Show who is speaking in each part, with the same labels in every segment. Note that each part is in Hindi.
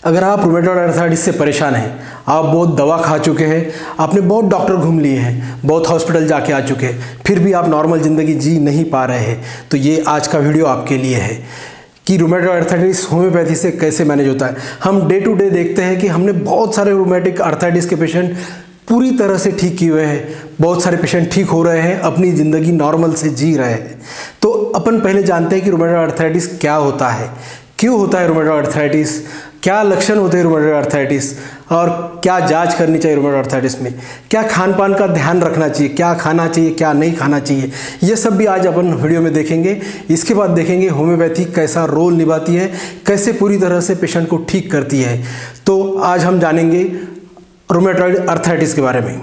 Speaker 1: अगर आप रूमेटॉइड आर्थराइटिस से परेशान हैं, आप बहुत दवा खा चुके हैं, आपने बहुत डॉक्टर घूम लिए हैं, बहुत हॉस्पिटल जाके आ चुके हैं, फिर भी आप नॉर्मल ज़िंदगी जी नहीं पा रहे हैं, तो ये आज का वीडियो आपके लिए है कि रूमेटॉइड आर्थराइटिस होम्योपैथी से कैसे मैनेज होता है। हम डे टू डे देखते हैं कि हमने बहुत सारे रूमेटिक आर्थराइटिस के पेशेंट पूरी तरह से ठीक किए हुए हैं, बहुत सारे पेशेंट ठीक हो रहे हैं, अपनी ज़िंदगी नॉर्मल से जी रहे हैं। तो अपन पहले जानते हैं कि रूमेटॉइड आर्थराइटिस क्या होता है, क्यों होता है रूमेटॉइड आर्थराइटिस, क्या लक्षण होते हैं रूमेटॉइड आर्थराइटिस और क्या जांच करनी चाहिए रूमेटॉइड आर्थराइटिस में, क्या खान पान का ध्यान रखना चाहिए, क्या खाना चाहिए क्या नहीं खाना चाहिए, ये सब भी आज अपन वीडियो में देखेंगे। इसके बाद देखेंगे होम्योपैथी कैसा रोल निभाती है, कैसे पूरी तरह से पेशेंट को ठीक करती है। तो आज हम जानेंगे रूमेटॉइड आर्थराइटिस के बारे में।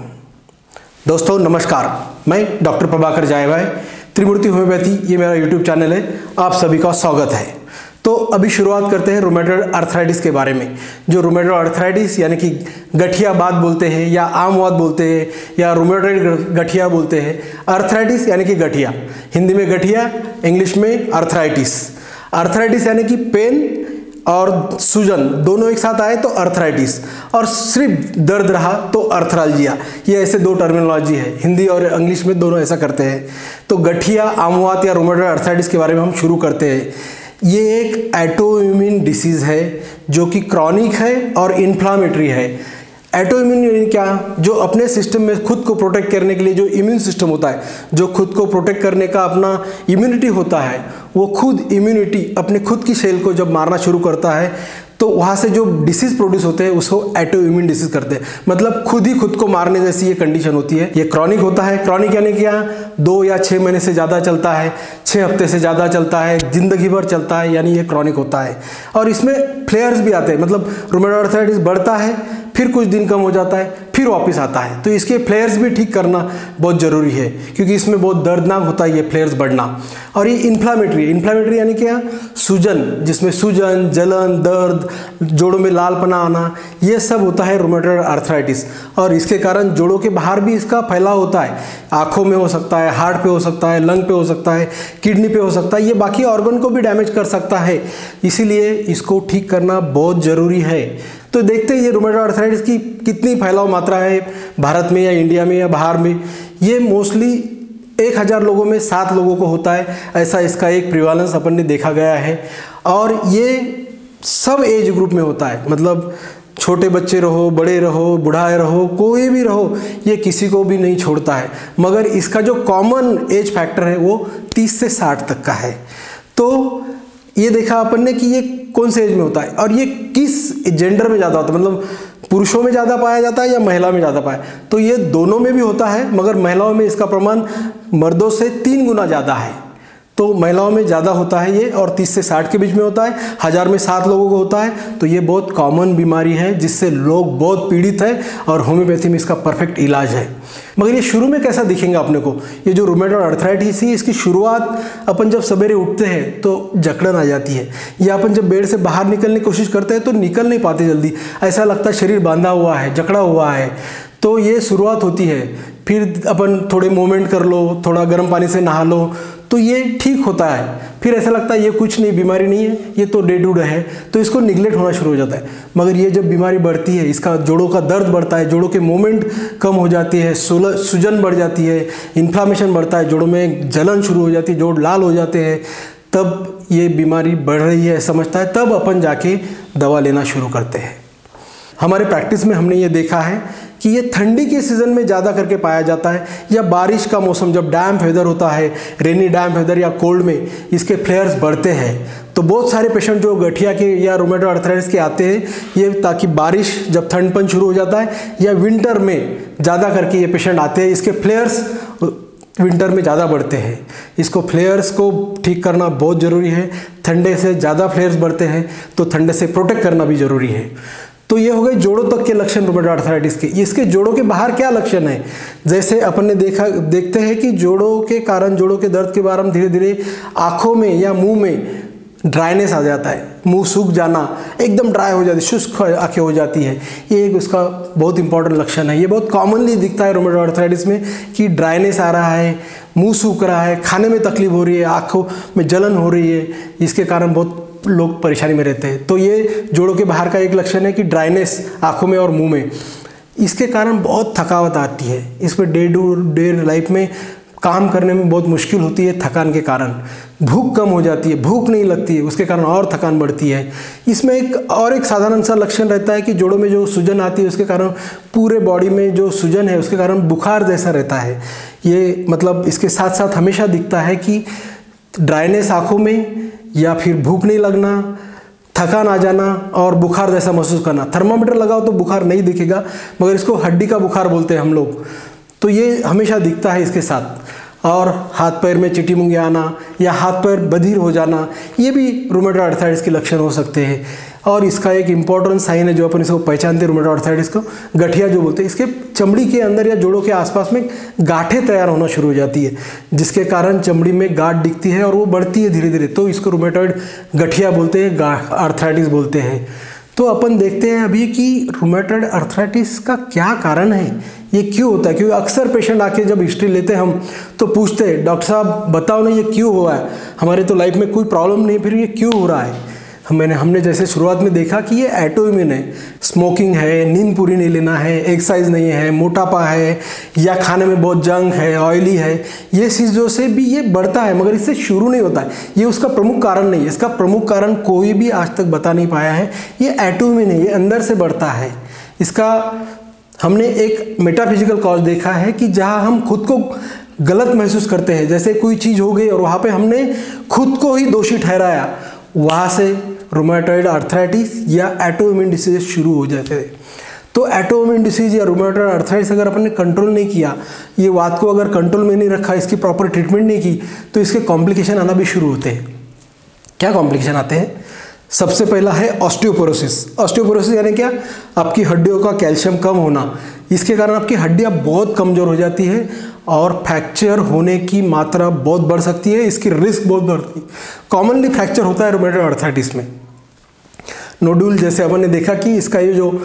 Speaker 1: दोस्तों नमस्कार, मैं डॉक्टर प्रभाकर जायभाई, त्रिमूर्ति होम्योपैथी, ये मेरा यूट्यूब चैनल है, आप सभी का स्वागत है। तो अभी शुरुआत करते हैं रूमेटॉइड आर्थराइटिस के बारे में। जो रूमेटॉइड आर्थराइटिस यानी कि गठिया बात बोलते हैं या आम वात बोलते हैं या रूमेटॉइड गठिया बोलते हैं। आर्थराइटिस यानी कि गठिया, हिंदी में गठिया, इंग्लिश में आर्थराइटिस। आर्थराइटिस यानी कि पेन और सूजन दोनों एक साथ आए तो आर्थराइटिस, और सिर्फ दर्द रहा तो आर्थरालजिया। ये ऐसे दो टर्मिनोलॉजी है, हिंदी और इंग्लिश में दोनों ऐसा करते हैं। तो गठिया, आमवात या रूमेटॉइड आर्थराइटिस के बारे में हम शुरू करते हैं। ये एक ऑटोइम्यून डिसीज़ है जो कि क्रॉनिक है और इन्फ्लामेटरी है। ऑटोइम्यून यानी क्या, जो अपने सिस्टम में खुद को प्रोटेक्ट करने के लिए जो इम्यून सिस्टम होता है, जो खुद को प्रोटेक्ट करने का अपना इम्यूनिटी होता है, वो खुद इम्यूनिटी अपने खुद की सेल को जब मारना शुरू करता है तो वहाँ से जो डिसीज़ प्रोड्यूस होते हैं उसको ऑटोइम्यून डिसीज़ करते हैं। मतलब खुद ही खुद को मारने जैसी ये कंडीशन होती है। ये क्रॉनिक होता है। क्रॉनिक यानी क्या, 2 या 6 महीने से ज़्यादा चलता है, 6 हफ्ते से ज़्यादा चलता है, ज़िंदगी भर चलता है, यानी ये क्रॉनिक होता है। और इसमें फ्लेयर्स भी आते हैं, मतलब रूमेटॉइड आर्थराइटिस बढ़ता है, फिर कुछ दिन कम हो जाता है, फिर वापस आता है। तो इसके फ्लेयर्स भी ठीक करना बहुत ज़रूरी है, क्योंकि इसमें बहुत दर्दनाक होता है ये फ्लेयर्स बढ़ना। और ये इन्फ्लामेटरी यानी क्या, सूजन, जिसमें सूजन, जलन, दर्द, जोड़ों में लालपना आना, ये सब होता है रूमेटॉइड आर्थराइटिस। और इसके कारण जोड़ों के बाहर भी इसका फैलाव होता है, आँखों में हो सकता है, हार्ट पे हो सकता है, लंग पे हो सकता है, किडनी पे हो सकता है, ये बाकी ऑर्गन को भी डैमेज कर सकता है। इसीलिए इसको ठीक करना बहुत ज़रूरी है। तो देखते हैं ये रूमेटॉइड आर्थराइटिस की कितनी फैलाव मात्रा है भारत में या इंडिया में या बाहर में। ये मोस्टली 1000 लोगों में 7 लोगों को होता है, ऐसा इसका एक प्रिवालेंस अपन ने देखा गया है। और ये सब एज ग्रुप में होता है, मतलब छोटे बच्चे रहो, बड़े रहो, बुढ़ाए रहो, कोई भी रहो, ये किसी को भी नहीं छोड़ता है। मगर इसका जो कॉमन एज फैक्टर है वो 30 से 60 तक का है। तो ये देखा अपन ने कि ये कौन से एज में होता है और ये किस जेंडर में ज़्यादा होता है, मतलब पुरुषों में ज़्यादा पाया जाता है या महिला में ज़्यादा पाया। तो ये दोनों में भी होता है, मगर महिलाओं में इसका प्रमाण मर्दों से 3 गुना ज़्यादा है। तो महिलाओं में ज़्यादा होता है ये, और 30 से 60 के बीच में होता है। 1000 में 7 लोगों को होता है। तो ये बहुत कॉमन बीमारी है जिससे लोग बहुत पीड़ित है, और होम्योपैथी में इसका परफेक्ट इलाज है। मगर ये शुरू में कैसा दिखेगा अपने को, ये जो रूमेटॉइड आर्थराइटिस है इसकी शुरुआत अपन जब सवेरे उठते हैं तो जकड़न आ जाती है, या अपन जब बेड से बाहर निकलने की कोशिश करते हैं तो निकल नहीं पाते जल्दी, ऐसा लगता है शरीर बांधा हुआ है, जकड़ा हुआ है। तो ये शुरुआत होती है। फिर अपन थोड़े मूवमेंट कर लो, थोड़ा गर्म पानी से नहा लो, तो ये ठीक होता है। फिर ऐसा लगता है ये कुछ नहीं, बीमारी नहीं है, ये तो डे टू डे है, तो इसको निगलेक्ट होना शुरू हो जाता है। मगर ये जब बीमारी बढ़ती है, इसका जोड़ों का दर्द बढ़ता है, जोड़ों के मूवमेंट कम हो जाती है, सूजन बढ़ जाती है, इन्फ्लामेशन बढ़ता है, जोड़ों में जलन शुरू हो जाती है, जोड़ लाल हो जाते हैं, तब ये बीमारी बढ़ रही है समझता है, तब अपन जाके दवा लेना शुरू करते हैं। हमारे प्रैक्टिस में हमने ये देखा है कि ये ठंडी के सीज़न में ज़्यादा करके पाया जाता है, या बारिश का मौसम जब डैम्प वेदर होता है, रेनी डैम्प वेदर या कोल्ड में इसके फ्लेयर्स बढ़ते हैं। तो बहुत सारे पेशेंट जो गठिया के या रूमेटॉइड आर्थराइटिस के आते हैं, ये ताकि बारिश जब ठंडपन शुरू हो जाता है या विंटर में ज़्यादा करके ये पेशेंट आते हैं, इसके फ्लेयर्स विंटर में ज़्यादा बढ़ते हैं। इसको फ्लेयर्स को ठीक करना बहुत ज़रूरी है। ठंडे से ज़्यादा फ्लेयर्स बढ़ते हैं तो ठंडे से प्रोटेक्ट करना भी ज़रूरी है। तो ये हो गए जोड़ों तक के लक्षण रूमेटॉइड आर्थराइटिस के। इसके जोड़ों के बाहर क्या लक्षण है, जैसे अपन ने देखते हैं कि जोड़ों के कारण, जोड़ों के दर्द के बाद हम धीरे धीरे आँखों में या मुंह में ड्राइनेस आ जाता है, मुंह सूख जाना, एकदम ड्राई हो जाती है, शुष्क आँखें हो जाती है। ये एक उसका बहुत इंपॉर्टेंट लक्षण है। ये बहुत कॉमनली दिखता है रूमेटॉइड आर्थराइटिस में कि ड्राइनेस आ रहा है, मुंह सूख रहा है, खाने में तकलीफ हो रही है, आँखों में जलन हो रही है, इसके कारण बहुत लोग परेशानी में रहते हैं। तो ये जोड़ों के बाहर का एक लक्षण है कि ड्राइनेस आँखों में और मुंह में, इसके कारण बहुत थकावट आती है। इस per day to day life में काम करने में बहुत मुश्किल होती है थकान के कारण। भूख कम हो जाती है, भूख नहीं लगती है, उसके कारण और थकान बढ़ती है। इसमें एक साधारण सा लक्षण रहता है कि जोड़ों में जो सूजन आती है उसके कारण पूरे बॉडी में जो सूजन है उसके कारण बुखार जैसा रहता है। ये मतलब इसके साथ साथ हमेशा दिखता है कि ड्राइनेस आँखों में, या फिर भूख नहीं लगना, थकान आ जाना और बुखार जैसा महसूस करना। थर्मामीटर लगाओ तो बुखार नहीं दिखेगा, मगर इसको हड्डी का बुखार बोलते हैं हम लोग। तो ये हमेशा दिखता है इसके साथ। और हाथ पैर में चिटी मुंगे आना या हाथ पैर बधिर हो जाना, ये भी रूमेटॉइड आर्थराइटिस के लक्षण हो सकते हैं। और इसका एक इम्पॉर्टेंट साइन है जो अपन इसको पहचानते हैं रूमेटॉइड आर्थराइटिस को, गठिया जो बोलते हैं। इसके चमड़ी के अंदर या जोड़ों के आसपास में गांठें तैयार होना शुरू हो जाती है, जिसके कारण चमड़ी में गांठ दिखती है और वो बढ़ती है धीरे धीरे। तो इसको रूमेटॉइड गठिया बोलते हैं, आर्थराइटिस बोलते हैं। तो अपन देखते हैं अभी कि रूमेटॉइड आर्थराइटिस का क्या कारण है, ये क्यों होता है। क्योंकि अक्सर पेशेंट आके जब हिस्ट्री लेते हैं हम तो पूछते हैं, डॉक्टर साहब बताओ ना ये क्यों हुआ है, हमारे तो लाइफ में कोई प्रॉब्लम नहीं, फिर ये क्यों हो रहा है। हमने जैसे शुरुआत में देखा कि ये ऑटोइम्यून है, स्मोकिंग है, नींद पूरी नहीं लेना है, एक्सरसाइज नहीं है, मोटापा है, या खाने में बहुत जंक है, ऑयली है, ये चीज़ों से भी ये बढ़ता है, मगर इससे शुरू नहीं होता है। ये उसका प्रमुख कारण नहीं है। इसका प्रमुख कारण कोई भी आज तक बता नहीं पाया है। ये ऑटोइम्यून है, ये अंदर से बढ़ता है। इसका हमने एक मेटाफिजिकल कॉज देखा है कि जहाँ हम खुद को गलत महसूस करते हैं, जैसे कोई चीज़ हो गई और वहाँ पे हमने खुद को ही दोषी ठहराया, वहाँ से रूमेटॉइड आर्थराइटिस या ऑटोइम्यून डिसीज शुरू हो जाते हैं। तो ऑटोइम्यून डिसीज या रूमेटॉइड आर्थराइटिस अगर अपन ने कंट्रोल नहीं किया, ये बात को अगर कंट्रोल में नहीं रखा, इसकी प्रॉपर ट्रीटमेंट नहीं की, तो इसके कॉम्प्लिकेशन आना भी शुरू होते हैं। क्या कॉम्प्लिकेशन आते हैं? सबसे पहला है ऑस्टियोपोरोसिस। ऑस्टियोपोरोसिस यानी क्या? आपकी हड्डियों का कैल्शियम कम होना। इसके कारण आपकी हड्डियाँ बहुत कमज़ोर हो जाती है और फ्रैक्चर होने की मात्रा बहुत बढ़ सकती है, इसकी रिस्क बहुत बढ़ती है। कॉमनली फ्रैक्चर होता है रूमेटॉइड आर्थराइटिस में। नोडुल, जैसे अपन ने देखा कि इसका ये जो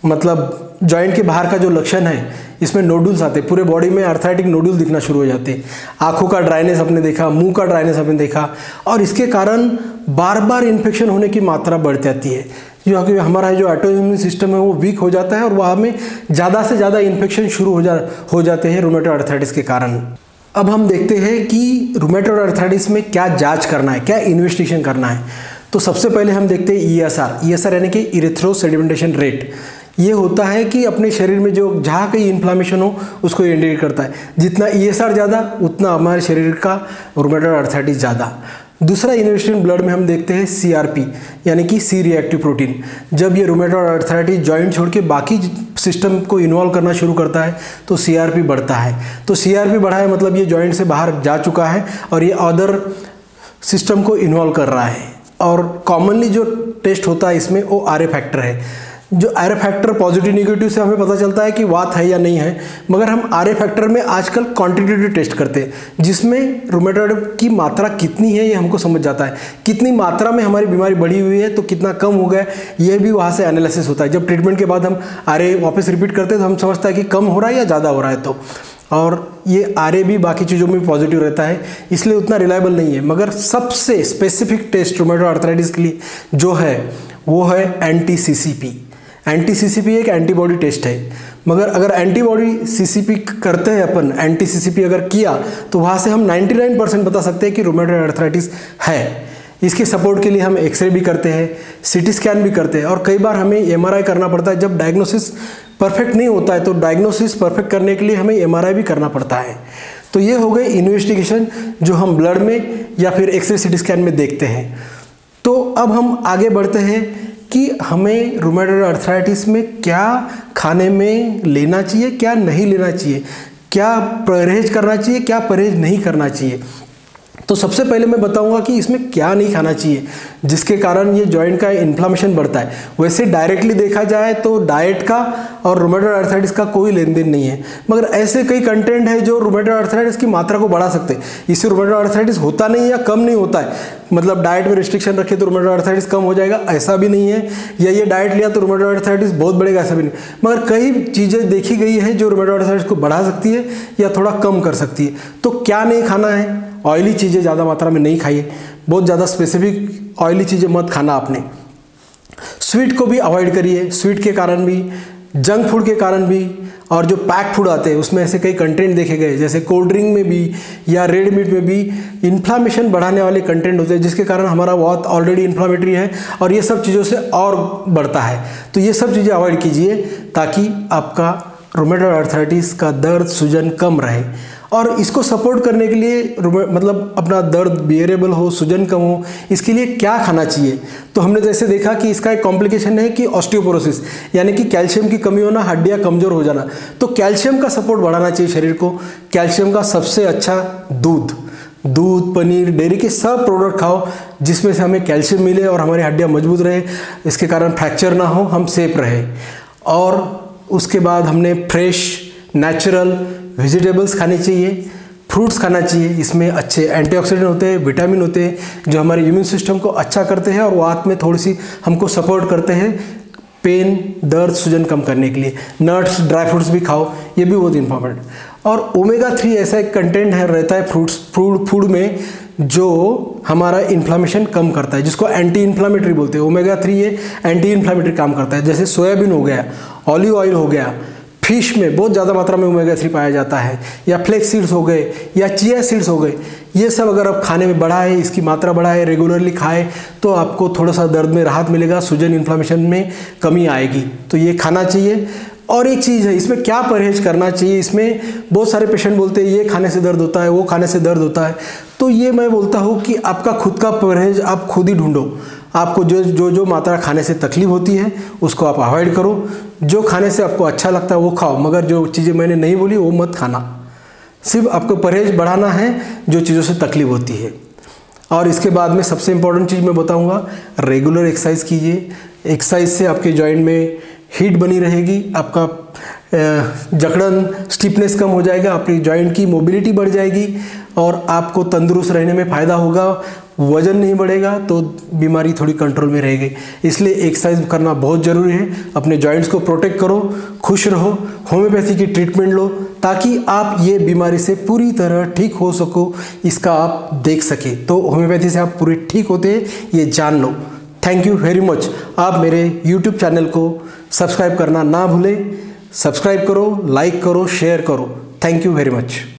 Speaker 1: मतलब जॉइंट के बाहर का जो लक्षण है, इसमें नोडुल्स आते हैं, पूरे बॉडी में आर्थराइटिक नोडुल दिखना शुरू हो जाते हैं। आँखों का ड्राइनेस आपने देखा, मुंह का ड्राइनेस आपने देखा, और इसके कारण बार बार इन्फेक्शन होने की मात्रा बढ़ जाती है। जो हमारा जो ऑटोइम्यून सिस्टम है वो वीक हो जाता है और वहाँ में ज़्यादा से ज़्यादा इन्फेक्शन शुरू हो जाते हैं रूमेटॉइड आर्थराइटिस के कारण। अब हम देखते हैं कि रूमेटॉइड आर्थराइटिस में क्या जांच करना है, क्या इन्वेस्टिगेशन करना है। तो सबसे पहले हम देखते हैं ESR यानी कि इरेथ्रो सेडिमेंटेशन रेट। ये होता है कि अपने शरीर में जो जहाँ कहीं इन्फ्लामेशन हो उसको इंडिकेट करता है। जितना ESR ज़्यादा उतना हमारे शरीर का रूमेटॉइड आर्थराइटिस ज़्यादा। दूसरा इन्वेस्टिगेशन ब्लड में हम देखते हैं CRP यानी कि सी रिएक्टिव प्रोटीन। जब ये रूमेटॉइड आर्थराइटिस जॉइंट छोड़ के बाकी सिस्टम को इन्वॉल्व करना शुरू करता है तो CRP बढ़ता है। तो CRP बढ़ा है मतलब ये जॉइंट से बाहर जा चुका है और ये अदर सिस्टम को इन्वॉल्व कर रहा है। और कॉमनली जो टेस्ट होता है इसमें वो RA फैक्टर है। जो RA फैक्टर पॉजिटिव नेगेटिव से हमें पता चलता है कि वात है या नहीं है, मगर हम RA फैक्टर में आजकल क्वांटिटेटिव टेस्ट करते हैं जिसमें रूमेटॉइड की मात्रा कितनी है ये हमको समझ जाता है। कितनी मात्रा में हमारी बीमारी बढ़ी हुई है तो कितना कम हो गया ये भी वहाँ से एनालिसिस होता है। जब ट्रीटमेंट के बाद हम RA वापस रिपीट करते हैं तो हम समझते हैं कि कम हो रहा है या ज़्यादा हो रहा है। तो और ये RA भी बाकी चीज़ों में पॉजिटिव रहता है, इसलिए उतना रिलायबल नहीं है। मगर सबसे स्पेसिफिक टेस्ट रूमेटॉइड आर्थराइटिस के लिए जो है वो है एंटी-CCP। एंटी-CCP एक एंटीबॉडी टेस्ट है, मगर अगर एंटीबॉडी CCP करते हैं अपन, एंटी-CCP अगर किया तो वहाँ से हम 99% बता सकते हैं कि रूमेटॉइड आर्थराइटिस है। इसके सपोर्ट के लिए हम एक्सरे भी करते हैं, CT स्कैन भी करते हैं और कई बार हमें MRI करना पड़ता है। जब डायग्नोसिस परफेक्ट नहीं होता है तो डायग्नोसिस परफेक्ट करने के लिए हमें MRI भी करना पड़ता है। तो ये हो गए इन्वेस्टिगेशन जो हम ब्लड में या फिर एक्सरे CT स्कैन में देखते हैं। तो अब हम आगे बढ़ते हैं कि हमें रूमेटॉइड आर्थराइटिस में क्या खाने में लेना चाहिए, क्या नहीं लेना चाहिए, क्या परहेज करना चाहिए, क्या परहेज नहीं करना चाहिए। तो सबसे पहले मैं बताऊंगा कि इसमें क्या नहीं खाना चाहिए जिसके कारण ये जॉइंट का इन्फ्लामेशन बढ़ता है। वैसे डायरेक्टली देखा जाए तो डाइट का और रूमेटॉइड आर्थराइटिस का कोई लेन देन नहीं है, मगर ऐसे कई कंटेंट है जो रूमेटॉइड आर्थराइटिस की मात्रा को बढ़ा सकते हैं। इससे रूमेटॉइड आर्थराइटिस होता नहीं या कम नहीं होता है, मतलब डाइट में रिस्ट्रिक्शन रखे तो रूमेटॉइड आर्थराइटिस कम हो जाएगा ऐसा भी नहीं है, या ये डाइट लिया तो रूमेटॉइड आर्थराइटिस बहुत बढ़ेगा ऐसा भी नहीं। मगर कई चीज़ें देखी गई है जो रूमेटॉइड आर्थराइटिस को बढ़ा सकती है या थोड़ा कम कर सकती है। तो क्या नहीं खाना है? ऑयली चीज़ें ज़्यादा मात्रा में नहीं खाइए, बहुत ज़्यादा स्पेसिफिक ऑयली चीज़ें मत खाना आपने। स्वीट को भी अवॉइड करिए, स्वीट के कारण भी, जंक फूड के कारण भी, और जो पैक फूड आते हैं उसमें ऐसे कई कंटेंट देखे गए, जैसे कोल्ड ड्रिंक में भी या रेड मीट में भी इन्फ्लामेशन बढ़ाने वाले कंटेंट होते हैं, जिसके कारण हमारा बहुत ऑलरेडी इन्फ्लामेटरी है और ये सब चीज़ों से और बढ़ता है। तो ये सब चीज़ें अवॉइड कीजिए ताकि आपका रूमेटॉइड आर्थराइटिस का दर्द सूजन कम रहे। और इसको सपोर्ट करने के लिए मतलब अपना दर्द बियरेबल हो, सूजन कम हो, इसके लिए क्या खाना चाहिए? तो हमने जैसे देखा कि इसका एक कॉम्प्लिकेशन है कि ऑस्टियोपोरोसिस, यानी कि कैल्शियम की कमी होना, हड्डियां कमज़ोर हो जाना। तो कैल्शियम का सपोर्ट बढ़ाना चाहिए शरीर को। कैल्शियम का सबसे अच्छा दूध, पनीर, डेयरी के सब प्रोडक्ट खाओ जिसमें से हमें कैल्शियम मिले और हमारी हड्डियाँ मजबूत रहे, इसके कारण फ्रैक्चर ना हो, हम सेफ रहे। और उसके बाद हमने फ्रेश नेचुरल वेजिटेबल्स खाने चाहिए, फ्रूट्स खाना चाहिए, इसमें अच्छे एंटीऑक्सीडेंट होते हैं, विटामिन होते हैं जो हमारे इम्यून सिस्टम को अच्छा करते हैं और वो आंत में थोड़ी सी हमको सपोर्ट करते हैं पेन, दर्द, सूजन कम करने के लिए। नट्स, ड्राई फ्रूट्स भी खाओ, ये भी बहुत इंपॉर्टेंट। और ओमेगा 3 ऐसा एक कंटेंट रहता है फूड में जो हमारा इन्फ्लामेशन कम करता है, जिसको एंटी इन्फ्लामेटरी बोलते हैं। ओमेगा 3 ये एंटी इन्फ्लामेटरी काम करता है। जैसे सोयाबीन हो गया, ऑलिव ऑयल हो गया, फिश में बहुत ज़्यादा मात्रा में ओमेगा 3 पाया जाता है, या फ्लेक्स सीड्स हो गए या चिया सीड्स हो गए। ये सब अगर आप खाने में बढ़ाए, इसकी मात्रा बढ़ाए, रेगुलरली खाए तो आपको थोड़ा सा दर्द में राहत मिलेगा, सूजन इन्फ्लामेशन में कमी आएगी। तो ये खाना चाहिए। और एक चीज़ है, इसमें क्या परहेज करना चाहिए? इसमें बहुत सारे पेशेंट बोलते हैं ये खाने से दर्द होता है, वो खाने से दर्द होता है। तो ये मैं बोलता हूँ कि आपका खुद का परहेज आप खुद ही ढूंढो। आपको जो मात्रा खाने से तकलीफ होती है उसको आप अवॉइड करो, जो खाने से आपको अच्छा लगता है वो खाओ, मगर जो चीज़ें मैंने नहीं बोली वो मत खाना। सिर्फ आपको परहेज बढ़ाना है जो चीज़ों से तकलीफ होती है। और इसके बाद में सबसे इम्पोर्टेंट चीज़ मैं बताऊंगा, रेगुलर एक्सरसाइज कीजिए। एक्सरसाइज से आपके जॉइंट में हीट बनी रहेगी, आपका जकड़न, स्टिफनेस कम हो जाएगा, आपकी जॉइंट की मोबिलिटी बढ़ जाएगी और आपको तंदुरुस्त रहने में फ़ायदा होगा। वजन नहीं बढ़ेगा तो बीमारी थोड़ी कंट्रोल में रहेगी। इसलिए एक्सरसाइज करना बहुत ज़रूरी है। अपने जॉइंट्स को प्रोटेक्ट करो, खुश रहो, होम्योपैथी की ट्रीटमेंट लो ताकि आप ये बीमारी से पूरी तरह ठीक हो सको, इसका आप देख सके। तो होम्योपैथी से आप पूरे ठीक होते हैं ये जान लो। Thank you very much. आप मेरे यूट्यूब चैनल को सब्सक्राइब करना ना भूलें। सब्सक्राइब करो, लाइक करो, शेयर करो। Thank you very much.